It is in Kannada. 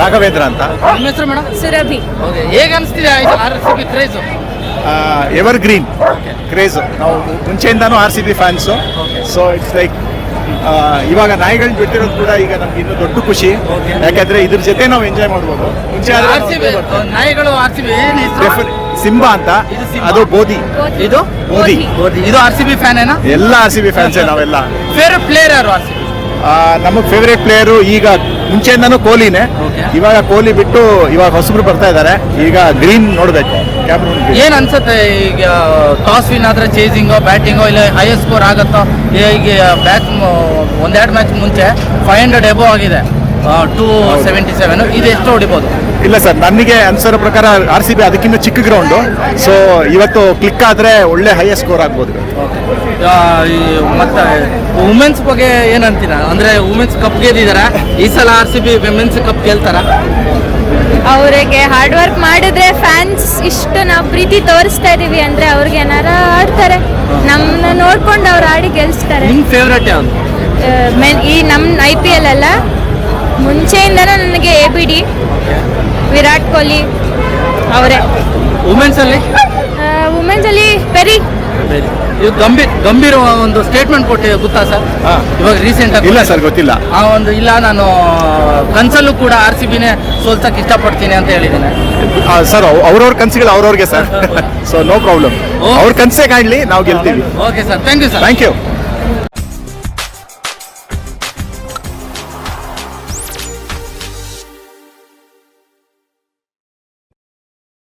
ರಾಘವೇಂದ್ರ ಅಂತ. ನಿಮ್ಮ ಹೆಸರು ಮೇಡಮ್? ಸುರಭಿ. ಓಕೆ, ಹೇಗೆ ಅನಿಸ್ತಿದೆ RCB craze? Ever green craze. ನಾವು ಮುಂಚೆಯಿಂದಾನು RCB fans. So it's like ಇವಾಗ ನಾಯಿಗಳನ್ನ ಬಿಟ್ಟಿರೋದು ಕೂಡ ಈಗ ನಮ್ಗೆ ಇನ್ನೂ ದೊಡ್ಡ ಖುಷಿ. ಯಾಕಂದ್ರೆ ಇದ್ರ ಜೊತೆ ನಾವು ಎಂಜಾಯ್ ಮಾಡ್ಬೋದು. ಮುಂಚೆ RCB ನಾಯಿಗಳು RCB ಏನು ಹೆಸರು? ಸಿಂಬಾ ಅಂತ, ಅದು ಬೋಧಿ. ಇದು ಬೋಧಿ. ಇದು RCB ಫ್ಯಾನ್ ಏನಾ? ಎಲ್ಲ RCB ಫ್ಯಾನ್ಸೇ ನಾವೆಲ್ಲ. ಫೇವ್ರೆಟ್ ಪ್ಲೇಯರ್ ಯಾರು RCB? ನಮಗೆ ಫೇವ್ರೇಟ್ ಪ್ಲೇಯರು ಈಗ ಮುಂಚೆಯಿಂದಾನು ಕೊಹ್ಲಿನೇ. ಇವಾಗ ಕೊಹ್ಲಿ ಬಿಟ್ಟು ಇವಾಗ ಹೊಸಬ್ರು ಬರ್ತಾ ಇದ್ದಾರೆ. ಈಗ ಗ್ರೀನ್ ನೋಡ್ಬೇಕು. ಏನ್ ಅನ್ಸುತ್ತೆ ಈಗ ಟಾಸ್ ವಿನ್ ಆದ್ರೆ ಚೇಸಿಂಗೋ ಬ್ಯಾಟಿಂಗೋ ಇಲ್ಲ ಹೈಯೆಸ್ಟ್ ಸ್ಕೋರ್ ಆಗುತ್ತೋ? ಈಗ ಬ್ಯಾಟ್ ಒಂದೆರಡು ಮ್ಯಾಚ್ ಮುಂಚೆ 500 ಎಬೋ ಆಗಿದೆ, 277. ಇದು ಎಷ್ಟು ಹೊಡಿಬೋದು? ಇಲ್ಲ ಸರ್, ನನಗೆ ಅನ್ಸರೋ ಪ್ರಕಾರ RCB ಅದಕ್ಕಿಂತ ಚಿಕ್ಕ ಗ್ರೌಂಡು. ಸೊ ಇವತ್ತು ಕ್ಲಿಕ್ ಆದ್ರೆ ಒಳ್ಳೆ ಹೈಯೆಸ್ಟ್ ಸ್ಕೋರ್ ಆಗ್ಬೋದು. ಮತ್ತೆ ವುಮೆನ್ಸ್ ಬಗ್ಗೆ ಏನಂತೀರ? ಅಂದ್ರೆ ವುಮೆನ್ಸ್ ಕಪ್ ಗೆದ್ದಿದಾರ, ಈ ಸಲ RCB ವಿಮೆನ್ಸ್ ಕಪ್ ಗೆಲ್ತಾರ? ಅವರಿಗೆ ಹಾರ್ಡ್ ವರ್ಕ್ ಮಾಡಿದ್ರೆ ಫ್ಯಾನ್ಸ್ ಇಷ್ಟು ನಾವು ಪ್ರೀತಿ ತೋರಿಸ್ತಾ ಇದೀವಿ ಅಂದ್ರೆ ಅವ್ರಿಗೆ ಏನಾರ ಆಡ್ತಾರೆ. ನಮ್ಮನ್ನ ನೋಡ್ಕೊಂಡು ಅವ್ರು ಆಡಿ ಗೆಲ್ಸ್ತಾರೆ. ನಿಮ್ ಫೇವ್ರೇಟ್ ಯಾವ್ದು? ಈ ನಮ್ಮ IPL ಅಲ್ಲ, ಮುಂಚೆಯಿಂದನೂ ನನಗೆ ABD, ವಿರಾಟ್ ಕೊಹ್ಲಿ ಅವರೇ. ವುಮೆನ್ಸ್ ಅಲ್ಲಿ ವುಮೆನ್ಸ್ ಅಲ್ಲಿ ಪೆರಿ. ಗಂಭೀರ ಒಂದು ಸ್ಟೇಟ್ಮೆಂಟ್ ಕೊಟ್ಟಿದೆ, ಗೊತ್ತಾ ಸರ್? ಇವಾಗ ರೀಸೆಂಟ್ ಆಗಿ. ಇಲ್ಲ ಸರ್, ಗೊತ್ತಿಲ್ಲ. ಇಲ್ಲ, ನಾನು ಕನ್ಸಲ್ಲೂ ಕೂಡ RCBನೇ ಸೋಲ್ಸಕ್ ಇಷ್ಟಪಡ್ತೀನಿ ಅಂತ ಹೇಳಿದ್ದೇನೆ ಸರ್. ಅವ್ರವ್ರ ಕನ್ಸುಗಳು ಅವ್ರವ್ರಿಗೆ ಸರ್. So no problem. ಅವ್ರ ಕನ್ಸೇ ಕಾಣ್ಲಿ, ನಾವು ಗೆಲ್ತೀವಿ. Okay sir, thank you sir. Thank you.